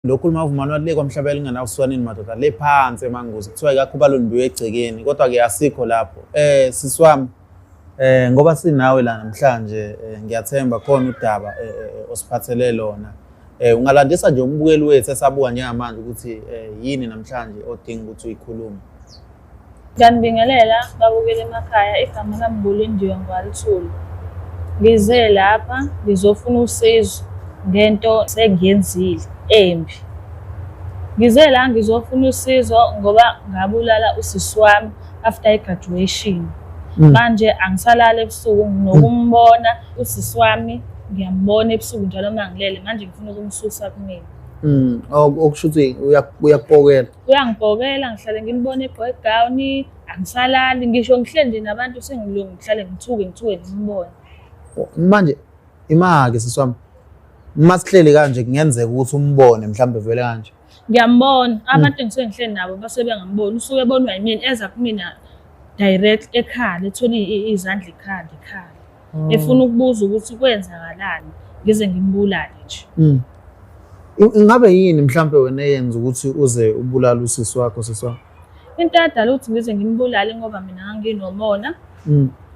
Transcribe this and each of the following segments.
Lokhu mawuvumana le kwamhlabela ingana uswanini madoda le phansi emanguzi kuthiwa ikakhuba lombiwe egcekeni kodwa ke asikho lapho siswami ngoba sinawe la namhlanje ngiyathemba khona udaba osiphathele lona ungalandisa nje umbukeli wethu esabuka njengamanje ukuthi yini namhlanje odinga ukuthi uyikhulume. Ngiyanibingelela babukele emakhaya, igama lami nguLindiwe Ngwalithuli. Ngize lapha ngizofuna usizo ngento sengiyenzile embi. Ngize la ngizofuna usizo ngoba ngabulala usisi wami after graduation. Manje angisalala ebusuku nokumbona usisi wami ngiyambona ebusuku njalo mangilele manje ngifuna ukumsusa kumina. Okusho ukuthi uyakupokela. Uyangipokela ngihlale ngimbone egqoke gown angisalali ngisho ngihleli nje nabantu sengilungu ngihlale ngithuke ngimbone. Manje imake siswami masihleli kanje kungenzeka ukuthi umbone mhlambe vele kanje. Ngiyambona abantu engisengihleli nabo base bengamboni usuke ebonwa yimini eza kumina direct ekhaya ethola izandla ekhaya efuna ukubuza ukuthi kwenzakalani ngize ngimbulale nje. Ingabe yini mhlambe wena eyenza ukuthi uze ubulala usisi wakho siswa? Into edala ukuthi ngize ngimbulale ngoba mina nganginomona.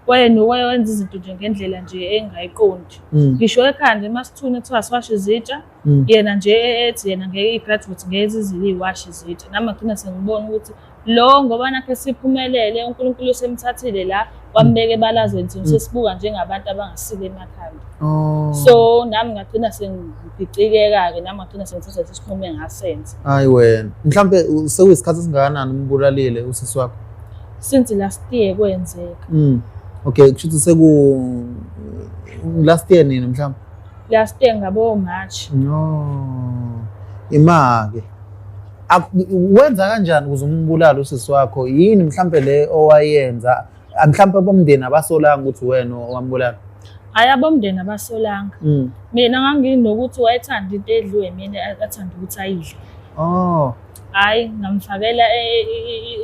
Wena wenza izinto nje ngendlela nje engayiqondi. Ngisho ekhaya nje masithuna ethiwa siwashe izitsha yena nje ethi yena ngeke igraduate ngeze iziliwashe izitsha nami ngagcina sengibona ukuthi lo ngoba nakhe siphumelele uNkulunkulu usemthathile la wambeka ebalazweni sesibuka njengabantu abangasile emakhanda. So nami ngagcina sengibhicikeka ke nami ngagcina sengithatha isinqumo engasenza. Hayi wena mhlambe sekuyisikhathi singakanani umbulalile usisi wakho? Since last year kwenzeka. Okay kushuthi last year nini mhlambe? Last year ngabo March. No. Imake wenza kanjani ukuze umbulala usisi wakho? Yini mhlambe le owayenza? Mhlambe bomndeni abasolanga ukuthi wena owambulala? Hayi abomndeni abasolanga. Mina nganginokuthi wayethanda into edliwe mina athanda ukuthi ayidle. Hayi ngamfakela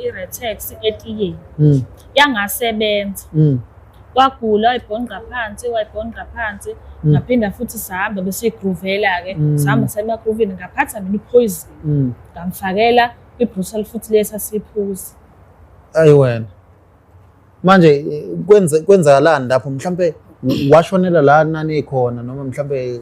i-Retex etiyeni. Yangasebenza. Wagula wayibhonqa phansi ngaphinda futhi sahamba bese igruvela ke sahamba semagruvini ngaphatha mina ipoison ngamfakela iBrutal futhi lesa siphuza. Ayi wena manje kwenzakalani lapho mhlambe washonela la nani khona noma mhlambe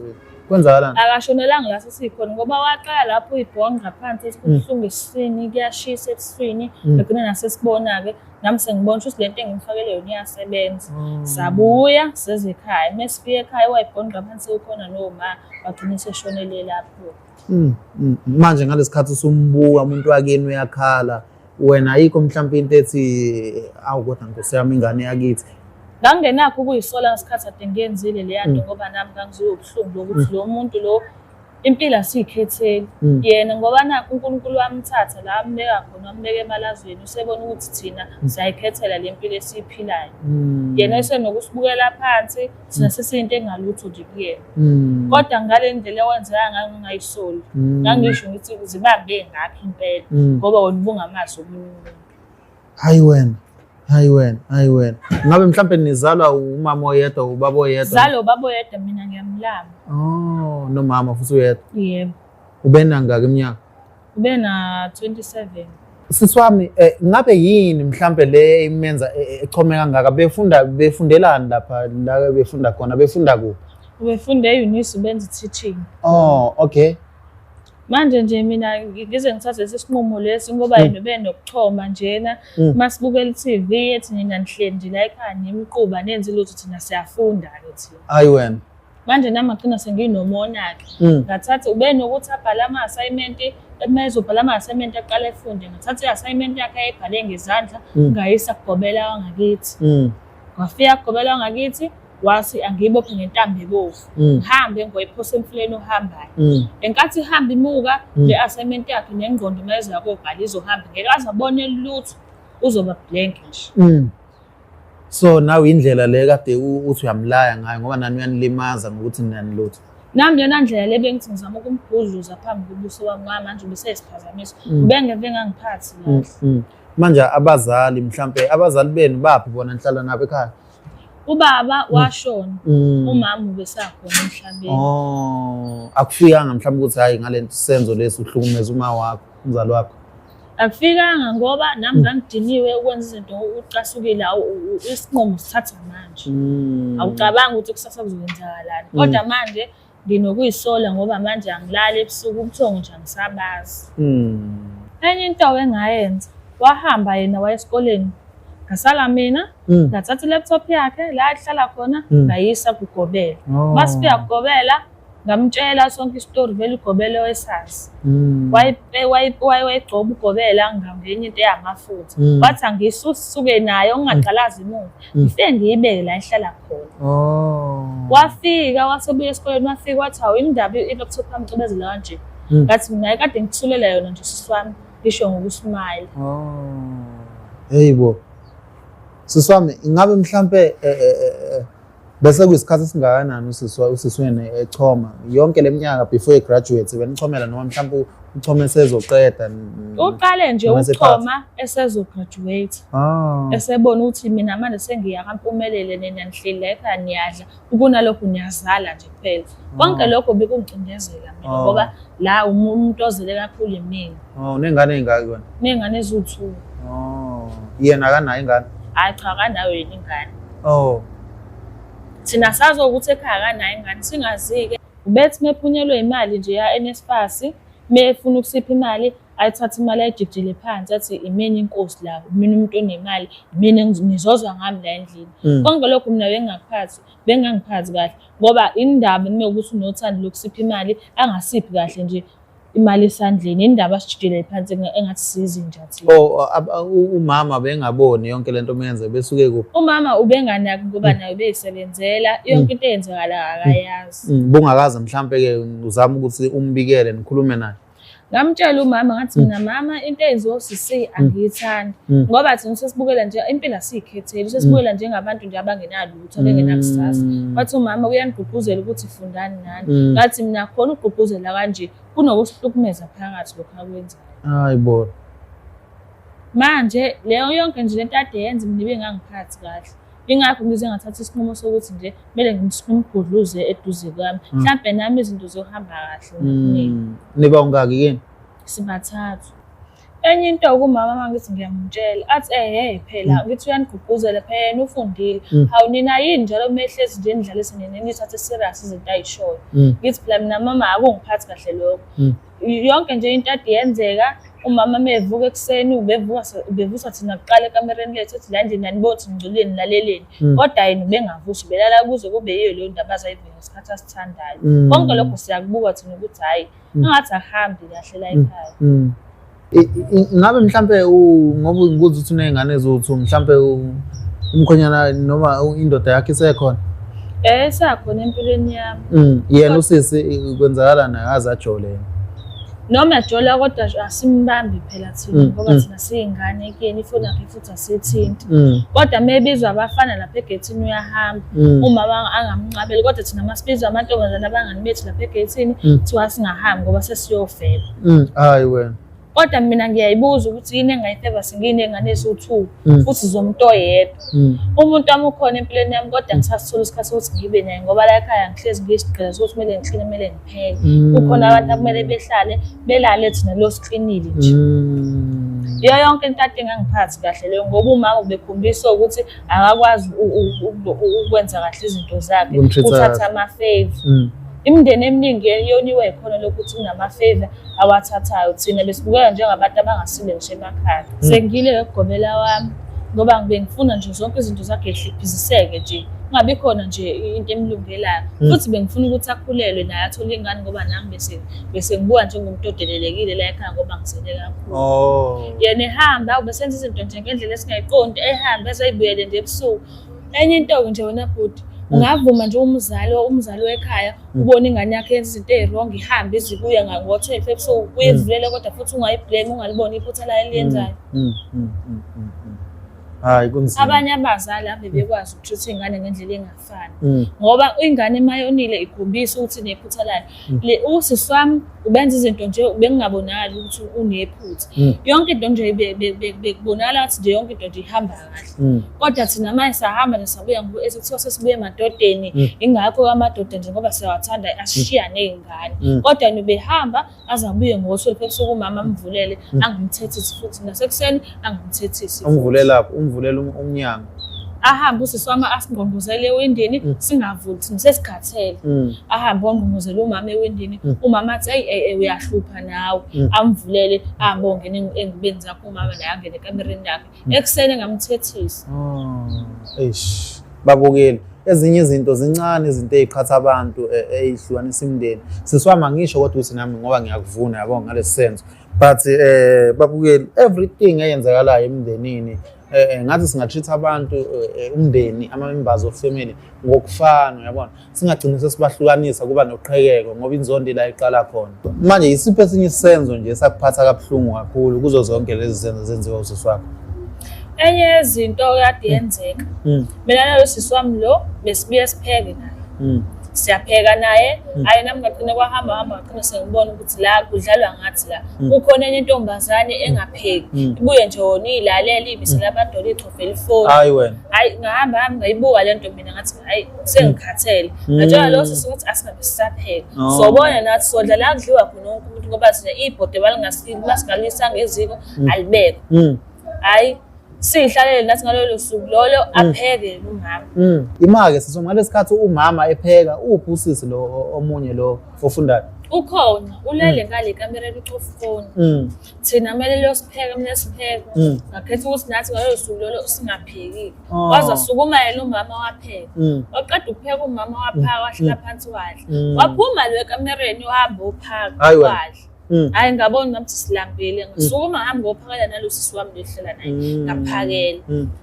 kwenzakalani? Akashonelanga la sesikhona ngoba waqala lapho ibhonqa phansi esibuhlungu esiswini kuyashisa esiswini ngagcina nasesibona ke nami sengibona ukuthi lento engimfakele yona iyasebenza. Sabuya seze ekhaya mesifike ekhaya wayibhonqa phansi ukhona noma bagcina seshonele lapho. Manje ngalesikhathi usumbuka umuntu wakini uyakhala wena ayikho mhlawumbe into ethi awukodwa Nkosi yami ingane yakithi? Ngangenakho ukuyisola ngesikhathi ade ngiyenzile le yanto ngoba nami ngangizwe ubuhlungu ukuthi lo muntu lo impilo asikhetheli yena ngoba nakho uNkulunkulu wamthatha la ambeka khona wambeka ebalazweni usebona ukuthi thina siyayikhethela le mpilo esiphilayo. Yena esenokusibukela phansi thina sesiyinto engalutho nje kuyena. Kodwa ngale ndlela owenzeka ngangingayisoli ngangisho ukuthi zibambe ngakho impela ngoba wona ubungamazi omuntu. Hayi wena ngabe mhlambe nizalwa umama oyedwa ubaba oyedwa? Zalo baba oyedwa mina ngiyamlama. Nomama futhi uyedwa? Yebo. Ubena ngaka iminyaka? Ubena 27. Siswami ngabe yini mhlambe le imenza echomeka ngaka befundelani lapha la befunda khona befunda kuphi? Ubefunda eUnisi benza teaching. Okay. Manje nje mina ngize ngithathe isinqumo lesi ngoba yena benokuchoma njena masibukela iTV ethi nina nihleli nje la ekhaya nemiquba nenze lutho thina siyafunda ke thina. Hayi wena. Manje nami ngagcina senginomona ke. Ngathatha ubenokuthi abhala ama-assignment emezobhala ama-assignment aqala efunde ngathatha i-assignment yakhe ayibhale ngezandla ngayisa kugobela wangakithi. Wafika kugobela wangakithi wasi angiyibophe ngentambo ebovu ngihambe ngoyiphosa emfuleni ohambayo. Enkathi ihamba imuka le assignment yakhe nengqondo mayeza yakobhala izohamba ngeke azabone lutho uzoba blank nje. So nawe indlela le kade uthi uyamlaya ngayo ngoba nani uyanilimaza ngokuthi nani lutho? Nami yona ndlela le bengithi ngizama ukumbhudluza phambi kobuso wami manje ubesesiphazamisa ubengeke ngangiphathi la. Manje abazali mhlambe abazali benu baphi bona nihlala nabo ekhaya? ubaba washona umama ubesakhona emhlabeni. Oh, akufikanga mhlawumbe ukuthi hayi ngalento senzo lesi uhlukumeza uma wakho umzali wakho. Akufikanga ngoba nami ngangidiniwe ukwenza izinto ucasukile isinqumo sithatha manje. Awucabangi ukuthi kusasa kuzokwenzakalani. Kodwa manje nginokuyisola ngoba manje angilali ebusuku ubuthongo nje angisabazi. Enye into engayenza wahamba yena waya esikoleni. Ngasala mina ngathatha i-laptop yakhe la ehlala khona ngayisa kuGobela. Masifika kuGobela ngamtshela sonke istory vele uGobela wesazi. Wayegcoba uGobela ngenye into eyamafutha. Wathi angisuke nayo ungaqalazi imuva. Ngifike ngiyibeke la ehlala khona. Wafika wasebuya esikoleni wafika wathi hawu indaba i-laptop yami icobezela kanje. Ngathi mina kade ngithulela yona nje sisi wami ngisho ngokusmile. Hey bo. Siswami ingabe mhlambe bese kuyisikhathi singakanani usiswene echoma yonke leminyaka before I graduate benichomela noma mhlambe uchome sezoqeda uqale nje uchoma esezograduate esebona ukuthi mina manje sengiya kampumelele nina nihlile ekhaya niyadla ukunalokho niyazala nje kuphela konke lokho bekungicindezela mina ngoba la umuntu ozele kakhulu yimina nengane engaki wena nengane ezu2 yena kanayo ingane hayi cha kanayo yena ingane thina sazo ukuthi ekhaya kanayo ingane singazi-ke ubethi mephunyelwe imali nje ya NSFAS mefuna ukusipha imali ayithatha imali ayijikijele phansi athi imini inkosi la mina umuntu onemali mina ngizozwa ngami la endlini konke lokho mina bengangiphathi kahle ngoba indaba mekuthi unothando lokusipha imali angasiphi kahle nje imali esandleni indaba asijikijele phansi engathi sizi nje athi umama bengaboni yonke lento menze besuke kuphi umama ubenganaki ngoba nayo beyisebenzela yonke into eyenzakala akayazi bungakaze mhlambe ke uzama ukuthi umbikele nikhulume naye ngamtshela umama ngathi mina mama into eyenziwa sisi angiyithandi ngoba thina sesibukela nje impilo asiyikhetheli sesibukela njengabantu nje abangenalo lutho bengenakusasa wathi umama uyanigqugquzela ukuthi fundani nani ngathi mina khona ukugqugquzela kanje kunokusihlukumeza phakathi lokho akwenzayo hayi bo manje leyo yonke nje lento ade yenza mina bengangiphathi kahle ingakho ngize ngathatha isinqumo sokuthi nje kumele ngimgudluze eduze kwami mhlawumbe nami izinto zohamba kahle niba ungaki yini sibathathu enye into kumama mangithi ngiyamtshela athi phela ngithi uyanigqugquzela phela ufundile hawu nina yini njalo mehlezi nje nidlalise nina nithathe serious izinto ayishoyo ngithi phela mina mama akungiphathi kahle lokho yonke nje into ade yenzeka umama mevuka ekseni ubevusa thina kuqala ekamereni lethu ethi la ndini nanibothi ngcoleni laleleni kodwa yini bengavushi belala kuze kube yiyo leyo ndaba azayivela isikhathi asithandayo konke lokho siyakubuka thina ukuthi hayi angathi ahambi kahle la ekhaya ngabe mhlambe ngoba ngikuthi uthi unezingane ezothu mhlambe umkhonyana noma indoda yakhe isekhona sakhona empilweni yami yena usisi kwenzakala naye azajole noma ejola kodwa asimbambi phela thina ngoba thina siyingane ekeni ifoni yakhe futhi asithinti kodwa mebizwa abafana lapha egethini uyahamba umama angamnqabeli kodwa thina masibizwa amantombazana abangani bethu lapha egethini kuthiwa singahambi ngoba sesiyofela hayi wena kodwa mina ngiyayibuza ukuthi yini engayifeva singiyinengane ezu2 futhi zomuntu oyedwa umuntu wami ukhona empilweni yami kodwa ngisasithola isikhathi sokuthi ngibe naye ngoba la ekhaya ngihlezi ngiyisigqila sokuthi kumele ngixine kumele ngipheke kukhona abantu akumele belale thina lo siklinile nje yonke into ade ngangiphathi kahle leyo ngoba umama ubekhombisa ukuthi akakwazi ukwenza kahle izinto zakhe uthatha ama-favor imindeni eminingi yoniwe ikhona lokuthi kunama-favor awathathayo thina besibukela njengabantu abangasile nje emakhaya sengile ukugobela wami ngoba bengifuna nje zonke izinto zakhe zihliphisiseke nje kungabi khona nje into emlungelayo futhi bengifuna ukuthi akhulelwe naye athole ingane ngoba nami bese ngibuka njengomuntu odelelekile la ekhaya ngoba ngisele kakhulu yena ehamba ubesenza izinto nje ngendlela esingayiqondi ehamba ezayibuyele nje ebusuku enye into nje wena bhuti ungavuma nje umzali wekhaya ubona ingane yakhe yenza izinto ezirong ihambe izibuya ngo-12 ebusuku uyevulela kodwa futhi ungayiblame ungaliboni iphutha la eliyenzayo Hayi kunzima. Abanye abazali ave bekwazi ukuthutha ingane ngendlela engafani. Ngoba ingane emayonile ikhombisa ukuthi inephutha layo. Usisi wami ubenza izinto nje bengingabonakali ukuthi unephutha. Yonke into nje bekubonakala ukuthi nje yonke into nje ihamba kahle. Kodwa thina manje sahamba nesabuya ekuthiwa sesibuye emadodeni, ingakho amadoda nje ngoba siyawathanda ashiya nezingane. Kodwa nibehamba azabuye ngoswe phezulu umama amvulele angimthethisi futhi nasekuseni angimthethisi. Umvulela umnyango. Ahambe usisi wami asingqongqozele ewindini singavuli thina sesikhathele. Ahambe ongqongqozela umama ewindini, umama athi hey uyahlupha nawe, amvulele ahambe ongena engibeni zakhe umama naye angene ekamereni yakhe. Ekuseni ngamthethisa. Babukeli ezinye izinto zincane izinto eziqhatha abantu ezihlukanisa imindeni. Siswama ngisho kodwa uthi nami ngoba ngiyakuvuna yabo ngalesi senzo. But babukeli everything eyenzakalayo emndenini ngathi singatreat abantu umndeni ama-members of family ngokufana yabona. Singagcina sesibahlukanisa kuba noqhekeko ngoba inzondo la iqala khona. Manje yisiphi esinye isenzo nje sakuphatha kabuhlungu kakhulu kuzo zonke lezi zenzo zenziwa usisi wakho? Enye izinto kade yenzeka. Mina nalo sisi wami lo besibuye sipheke naye. Siyapheka naye, hayi nami ngaqina kwahamba ngaqina sengibona ukuthi la kudlalwa ngathi la kukhona enye intombazane engapheki. Ibuye nje wona ilalela ibisela abadala ichofela ifoni. Hayi wena. Hayi ngahamba ngayibuka le nto mina ngathi hayi sengikhathele. Njengoba lo sisi ukuthi asingabe sisapheka. Sobona nathi sodla la kudliwa khona wonke umuntu ngoba thina ibhode basingalisa ngeziko alibeko. Hayi sihlalele nathi ngalolo suku lolo apheke umama. Imake sisoma ngaleskhathi umama epheka uphi usisi lo omunye lo ofundayo? Ukhona ulele ngale kamereni ucofa phone. Thina kumele lo sipheke mina sipheke. Ngakhetha ukuthi nathi ngalolo suku lolo singapheki. Waza sukuma yena umama wapheka. Waqeda ukupheka umama waphaka wahlala phansi wadla. Waphuma lo ekamereni wahamba uphaka wadla. Hayi ngabona ngathi silambile ngisukuma ngihamba ngophakela nalo sisi wami lehlela naye ngaphakela.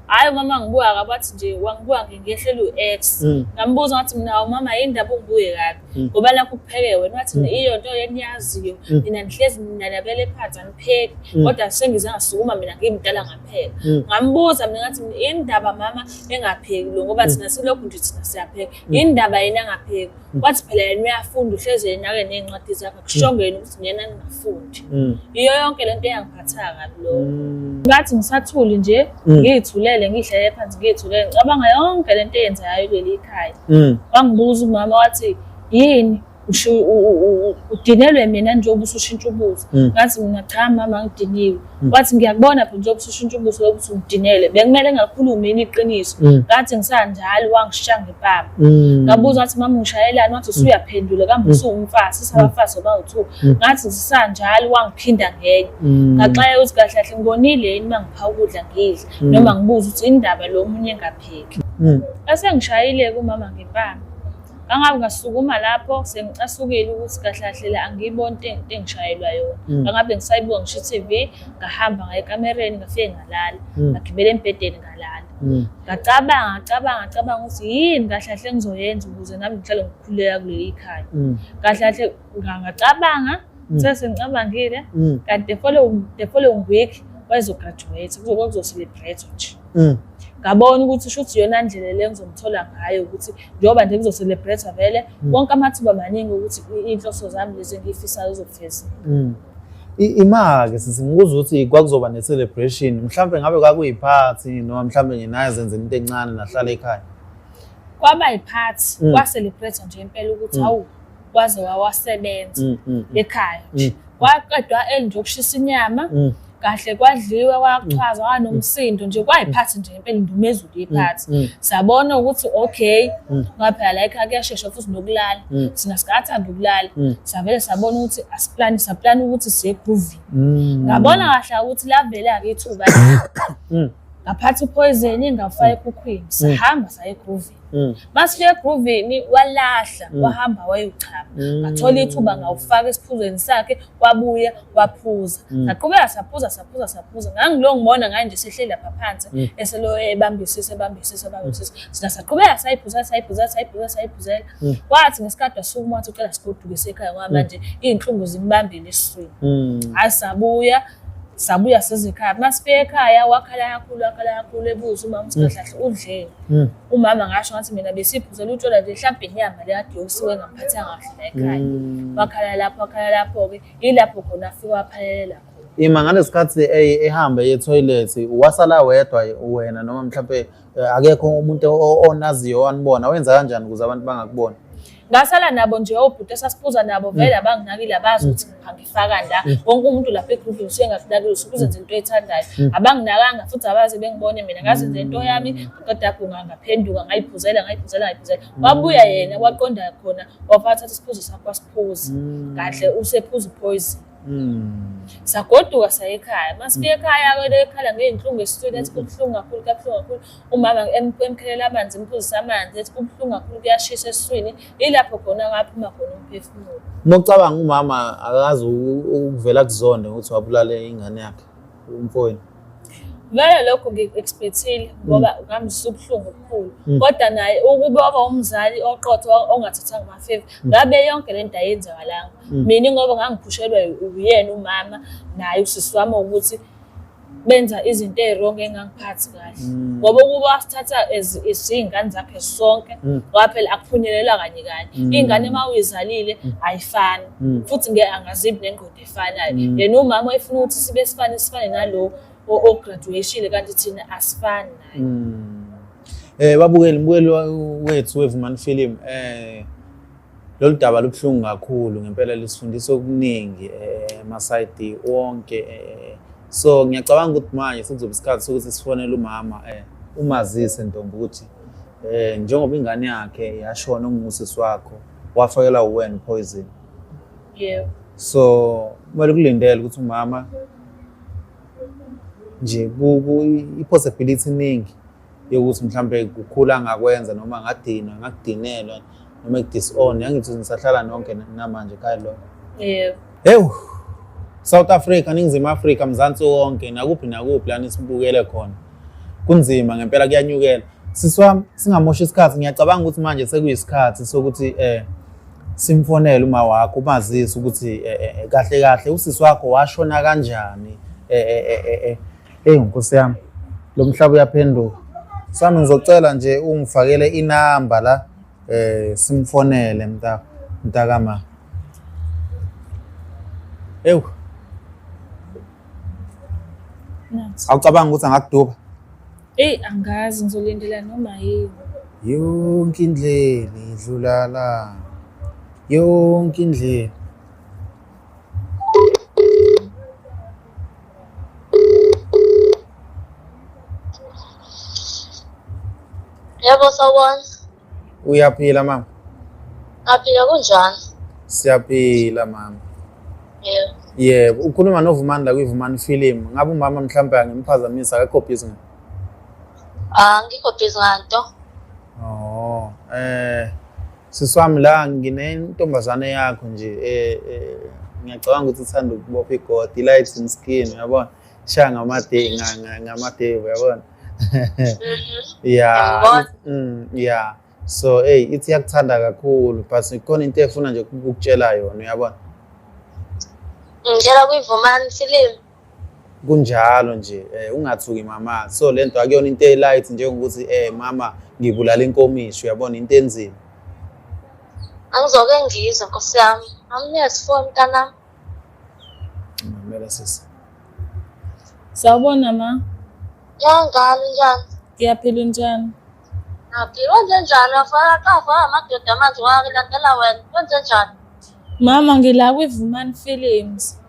Hayi mama ngibuka akabathi nje wangibuka ngingehlela uX. Ngambuza ngathi mina mama yini indaba ungibuye kabi ngoba lapho ukupheke wena wathi iyo nto yeniyaziyo mina nihlezi ninalabele phansi angipheki kodwa sengize ngasukuma mina ngimdala ngapheka. Ngambuza mina ngathi indaba mama engapheki lo ngoba thina silokhu nje thina siyapheka indaba yena engapheki. Wathi phela yena uyafunda uhleze yena ke nezincwadi zakhe kushongeni ukuthi mina ngafundi. Iyo yonke lento eyangiphatha kabi lo. Ngathi ngisathuli nje ngiyithulele ngihlele phansi ngiyithulele ngicabanga yonke lento eyenzayo kuleli ekhaya. Wangibuza umama wathi yini udinelwe mina njengoba usushintsha ubuso. Ngathi mina cha mama ngidiniwe. Wathi ngiyakubona phela njengoba usushintsha ubuso lokuthi ungidinele bekumele ngakhuluma yini iqiniso. Ngathi ngisanjalo wangishiya ngepapa. Ngabuza wathi mama ngishayelani wathi usuyaphendula kambe usuwumfazi sisabafazi bawu2. Ngathi sisanjalo wangiphinda ngenye. Ngaxaya ukuthi kahle kahle ngonile yini mangipha ukudla ngidla noma ngibuza ukuthi indaba lo munye engapheki. Bese ngishayile kumama ngepapa. Angabe ngasukuma lapho sengicasukile ukuthi kahle kahle la angiyibona into engishayelwa yona. Angabe ngisayibuka ngisho TV ngahamba ngaye ekamereni ngafike ngalala. Ngagibela embedeni ngalala. Ngacabanga ukuthi yini kahle kahle ngizoyenza ukuze nami ngihlale ngikhuleka kuleli ekhaya. Kahle kahle ngacabanga sengicabangile kanti the following week wayezograduate kuzocelebrate nje. Ngabona ukuthi shuthi yona ndlela le ngizomthola ngayo ukuthi njengoba nje ngizocelebrate vele wonke amathuba amaningi ukuthi inhloso zami lezi engifisayo zokufeza. Imake sisinguza ukuthi kwakuzoba ne-celebration mhlawumbe ngabe kwakuyiphathi noma mhlawumbe ngenayo zenza into encane nahlala ekhaya. Kwaba yiphathi kwa-celebrate nje impela ukuthi hawu kwaze wawasebenza ekhaya nje. Kwaqedwa nje ukushisa inyama kahle kwadliwa kwachaza kwanomsindo nje kwayiphathi nje impela indumezulu yephathi. Sabona ukuthi okay ngaphela la ekhaya kuyashesha futhi nokulala sina sikathanda ukulala. Savele sabona ukuthi saplani ukuthi siye grooving. Ngabona kahle ukuthi la vele akithuba ngaphathi upoison ngafaya ekhukhwini sahamba saye grooving. Masifike grooving walahla wahamba wayochama. Ngathola ithuba ngawufaka esiphuzweni sakhe wabuya waphuza. Ngaqhubeka saphuza. Ngangilo ngibona ngaye nje sehleli lapha phansi eselo ebambisisa. Sina saqhubeka sayiphuza. Wathi ngesikade wasukuma wathi ucela sigoduke sekhaya ngoba manje izinhlungu zimbambile esiswini. Hayi sabuya sabuya sezekhaya. Masifika ekhaya wakhala kakhulu ebuza umama uSikahlahle udlele. Umama ngasho ngathi mina besiphuzela utshwala nje mhlawumbe inyama le kade yosiwe ngaphathanga kahle la ekhaya. Wakhala lapho-ke yilapho khona afika waphalela khona. Ima ngalesikhathi ehamba ye-toilet wasala wedwa wena noma mhlawumbe akekho umuntu onaziyo wanibona wenza kanjani ukuze abantu bangakubona? Ngasala nabo nje obhuti esasiphuza nabo vele abanginakile abazi ukuthi ngifaka la. Wonke umuntu lapha egroup usengakunakile usukuzenza into ethandayo. Abanginakanga futhi abazi bengibone mina ngazenza into yami kodwa kunga ngaphenduka ngayiphuzela. Wabuya yena waqonda khona wafatha isiphuzo sakho wasiphuza. Kahle usephuza poison. Sagoduka sayekhaya. Masifika ekhaya ke ekhala ngeinhlungu esitweni ethi kubuhlungu kakhulu. Umama emkhelela amanzi emphuzisa amanzi ethi kubuhlungu kakhulu kuyashisa esiswini. Ilapho khona ngaphuma khona umphefumulo. Mocabanga umama akazi ukuvela kuzonde ukuthi wabulale ingane yakhe umfowenu. Vele lokho ngi-expectile ngoba ngamzisa ubuhlungu obukhulu. Kodwa naye ukuba umzali oqotho ongathathanga amafeva ngabe yonke lento ayenzakalanga. Mina ngoba ngangiphushelwa uyena umama naye usisi wami ukuthi benza izinto ezirong engangiphathi kahle. Ngoba ukuba wasithatha izingane zakhe sonke ngoba phela akuphunyelelwa kanye. Ingane uma uyizalile ayifani futhi angazibi nengqondo efanayo. Yena umama efuna ukuthi sibe sifane nalo o-graduation kanti thina asifani naye. Babukeli mbukeli wethu weVumani Film lolu daba lubuhlungu kakhulu ngempela lisifundisa okuningi masayidi wonke. So ngiyacabanga ukuthi manje sizobe isikhathi sokuthi sifonele umama umazise ntombi ukuthi njengoba ingane yakhe yashona ngusisi wakho wafakelwa uwena poison. Yebo. So kumele kulindele ukuthi umama nje i-possibility eningi yokuthi mhlambe kukhula angakwenza noma ngakudinelwa noma disown yangithi nisahlala nonke namanje ekhaya lo. Yebo. South Africa, Ningizimu Afrika, Mzansi wonke nakuphi la nisibukele khona. Kunzima ngempela kuyanyukela. Sisi wami singamoshi isikhathi ngiyacabanga ukuthi manje sekuyisikhathi sokuthi simfonele uma wakho umazisi ukuthi kahle usisi wakho washona kanjani. Nkosi yami lo mhlaba uyaphenduka. Sami ngizocela nje ungifakele inamba la simfonele mntakama. Awucabanga ukuthi angakuduba? Angazi ngizolindela noma yini. Yonke indlela idlula la. Yonke indlela. Yebo sawubona. Uyaphila mama? Aphila kunjani? Siyaphila mama. Yebo. Yebo, ukhuluma noVumani la kwiVumani Film. Ngabe umama mhlawumbe angimphazamisa akekho busy ngani? Ngikho busy nganto. Oh, sisi wami la nginentombazane yakho nje ngiyacabanga ukuthi uthanda ukubopha igodi lights in skin uyabona? Shaya ngamadevu uyabona? Yeah. So ithi yakuthanda kakhulu but ikhona into efuna nje ukukutshela yona uyabona? Ngitshela kwiVumani Film. Kunjalo nje ungathuki mama. So lento akuyona into elight njengokuthi mama ngibulala inkomishi uyabona into enzima. Angizoke ngizwe Nkosi yami. Amnesifoni mntanami. Mamela sisi. Sawubona ma. Yangani njani? Ngiyaphila njani? Naphila wenze njani? Afaka amadoda manje wakilandela wena. Wenze njani? Mama ngila kwiVumani Films.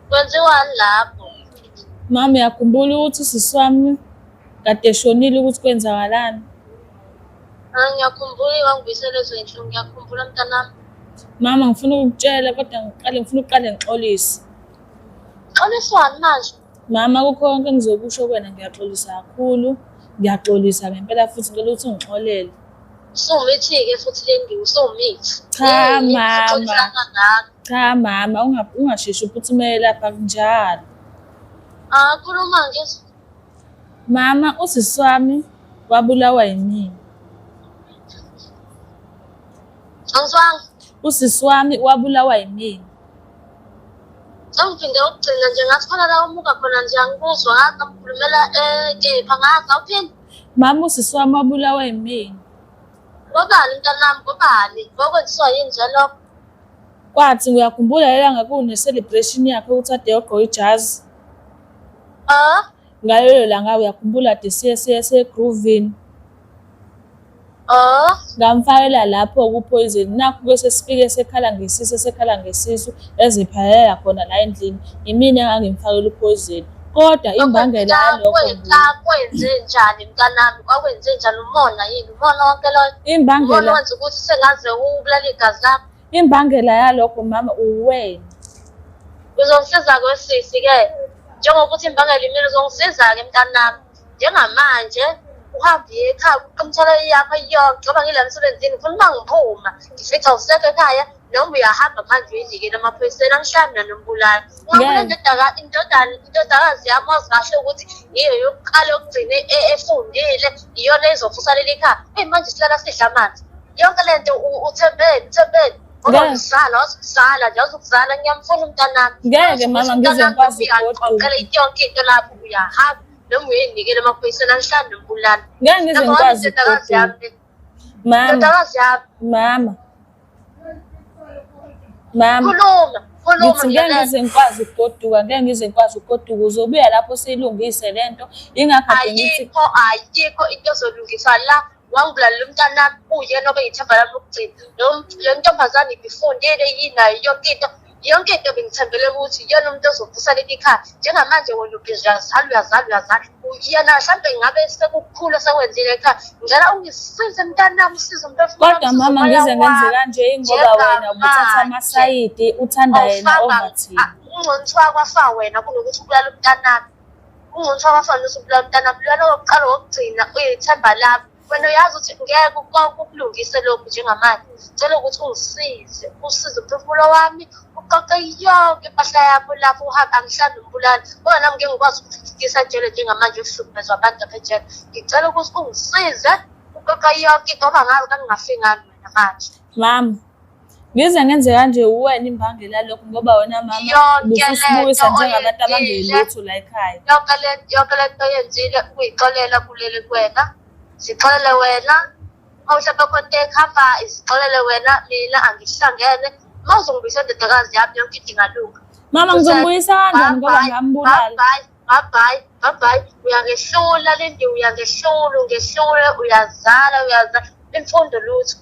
Kwenziwani lapho? Mama yakhumbula ukuthi sisi wami kade eshonile ukuthi kwenzakalani? Ngiyakhumbula wangibisela lezo inhlungu ngiyakhumbula mntanami. Mama ngifuna ukutshela kodwa ngifuna uqale ngixolise. Xoliswani manje? Mama kukho konke engizokusho kuwena ngiyaxolisa kakhulu. Ngiyaxolisa ngempela futhi ngicela ukuthi ungixolele. Sumithi-ke futhi lendiwe sumithi. Cha mama ungashishi uphuthumele lapha kunjalo. Khuluma ngizwe. Mama usisi wami wabulawa yini? Angizwanga. Usisi wami wabulawa yini? Sangiphinde ukugcina nje ngathona la umuka khona nje angikuzwa ngakhulumela kepha ngazawuphinde. Mama usisi wami wabulawa yimini. Ngobani mntanami ngobani? Ngokwenziswa yini njalo? Kwathi ngiyakhumbula lelanga kune-celebration yakhe ukuthi ade yogqoka ijazi. Ngalelo langa uyakhumbula ade siye eGroovini. Ngamfakela lapho ku-poison. Nakho bese sifike sekhala ngesisu eziphalela khona la endlini. Yimina engangimfakela u-poison. Kodwa imbangela yalokho kwenze njani mntanami? Kwakwenze njani umona yini? Umona wonke loyo? imbangela Umona wenza ukuthi sengaze ubulala igazi lakho. imbangela yalokho mama uwena. Uzongisiza kwesisi-ke njengokuthi imbangela imini uzongisiza-ke mntanami. Njengamanje uhambe uye ekhaya uqimthela yakho yonke ngoba ngile msebenzini ufuna uma ngiphuma ngifica usekho ekhaya noma uyahamba manje uyidlikile emaphoyiseni angihlami nanombulala. Ungabona indodakazi yami wazi kahle ukuthi yiyo yokuqala yokugcina efundile iyona ezovusalela ekhaya. Manje silala sidla amanzi yonke le nto uthembele ngoba uzala wazukuzala nje wazukuzala ngiyamfuna umntanami. Ngeke mama ngize ngikwazi uyaxoxela yonke into lapho uyahamba noma uyinikele emaphoyiseni angihlani nombulala. Ngeke ngize ngikwazi indodakazi yami mama khuluma ngeke ngize ngikwazi ukugoduka ngeke ngize ngikwazi ukugoduka uzobuya lapho siyilungise lento ingakho ade ngithi ayikho into ezolungiswa la wangibulalela umntanami uyena obe yithemba lami lokugcina le ntombazane ibifundile yinayo yonke into bengithembele ukuthi iyona umuntu ozovusalela ikhaya. Njengamanje wena uyazala uyena mhlambe ngabe sekukhulu sekwenzile ekhaya. Ngicela ungisize mntanami usize umuntu kodwa mama ngize ngenze kanje ingoba wena ubuthatha amasayidi uthanda yena overthina. Ungcontshwa kwafa wena kunokuthi ubulala umntanami. Ungcontshwa kwafa nokuthi ubulala umntanami. Lwana wokuqala wokugcina uyithemba lapho. Wena uyazi ukuthi ngeke ukulungise lokhu njengamanje. Ngicela ukuthi ungisize usize umphefumulo wami uqoqe yonke impahla yakho lapho uhamba angihlali nombulala. Ngoba nami ngeke ngikwazi ukuthuthukisa njalo njengamanje ukuhlukumezwa abantu apha ejele. Ngicela ukuthi ungisize uqoqe yonke ngoba ngazi kangingafiki ngani wena manje. Mama ngize ngenze kanje uwena imbangela lokho ngoba wena mama ubusibuyisa njengabantu abangelutho la ekhaya. Yonke lento yenzile ukuyixolela kuleli kuwena. Sixolele wena mawuhlapha konke ekhava isixolele wena mina angihlangene mawuzongibuyisa indodakazi yami yonke into ingalunga. Mama ngizongibuyisa kanjani ngoba ngambulala. Bye. Uyangehlula Lindi ungehlule uyazala imfundo lutho.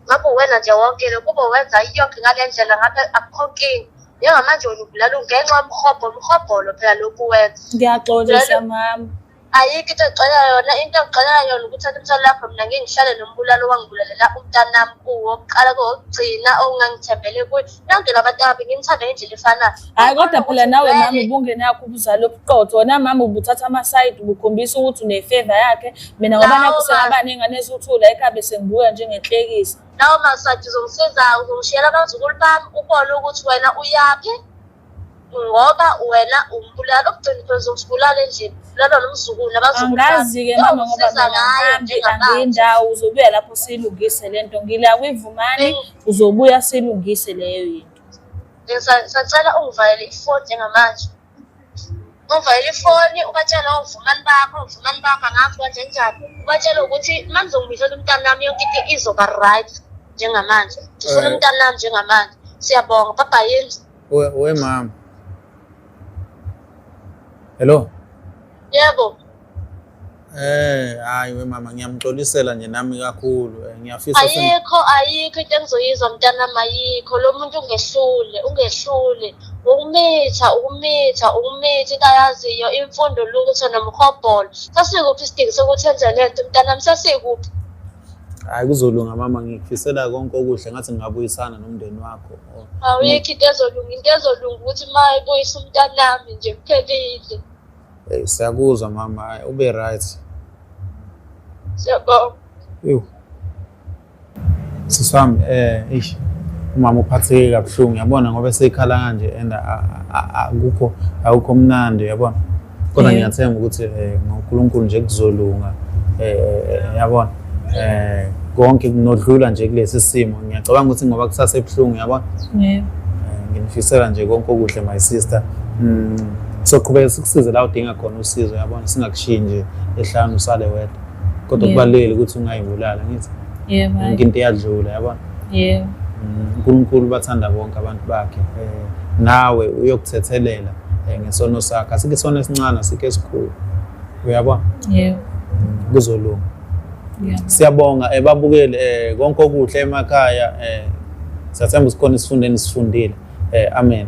Ngabe wena nje wonke lo kuba wenza yonke ngale ndlela ngabe akukhonkingi. Njengamanje wena ubulala ungenxa umhobholo phela lokhu wenza. Ngiyaxolisa mama. Ayikho into engixolela yona into engixolela yona ukuthi umthwalo lapho mina ngeke ngihlale nombulalo wangibulalela umntanami wokuqala kokugcina ongangithembele kuyo. Yonke labantu ababi ngimthanda ngendlela efanayo. Hayi kodwa phela nawe mama ubungenakho ubuzalo obuqotho wona mama ubuthatha amasayidi ubukhombisa ukuthi unefavor yakhe mina ngoba nakho sengaba nengane ezuthula ekhaya bese ngibuya njengenhlekisa. Nawo masathi uzongisiza uzongishiyela abazukulu bami ubone ukuthi wena uyaphi ngoba wena umbulala okugcina phela uzosibulala endlini lalo nomzukulu nabazukulu. Angazi-ke mama ngoba ngihambe angiyindawo uzobuya lapho siyilungise lento ngila kwivumane uzobuya siyilungise leyo yinto. Sacela ungivalele ifoni njengamanje. Ungivalele ifoni ubatshela ovumani bakho angakho kanje njani. Ubatshela ukuthi uma ngizongibuyisela umntanami yonke into izoba right njengamanje. Ngifuna umntanami njengamanje. Siyabonga papa yini. We mama. Hello. Yebo. Hayi we mama ngiyamxolisela nje nami kakhulu ngiyafisa ayikho into engizoyizwa mntanami ayikho lo muntu ungehlule ukumitha into ayaziyo imfundo lutho nomhobholo. Sasikuphi isidingo sokuthi enze lento mntanami sasikuphi? Hayi kuzolunga mama ngikufisela konke okuhle ngathi ngingabuyisana nomndeni wakho. Awuyikho into ezolunga ukuthi mayibuyisa umntanami nje kuphelile. Siyakuzwa mama ube right. Siyabonga. Siswami umama uphatheke kabuhlungu yabona ngoba sekhala kanje and akukho mnandi yabona. Kodwa ngiyathemba ukuthi ngoNkulunkulu nje kuzolunga yabona. Konke kunodlula nje kulesi simo ngiyacabanga ukuthi ngoba kusasebhlungu yabona. nginifisela nje konke okuhle my sister. Soqhubeka sikusize la udinga khona usizo yabona singakushiyi nje ehlanu usale wedwa. Kodwa kubalulekile ukuthi ungayibulala ngithi. Yebo. Yonke into iyadlula yabona. Yebo. uNkulunkulu bathanda bonke abantu bakhe. Nawe uyokuthethelela ngesono sakhe. Asike isono esincane asike esikhulu. Uyabona? Yebo. Kuzolunga. Yebo. Siyabonga babukeli konke okuhle emakhaya siyathemba sikhona isifundeni sifundile. Amen.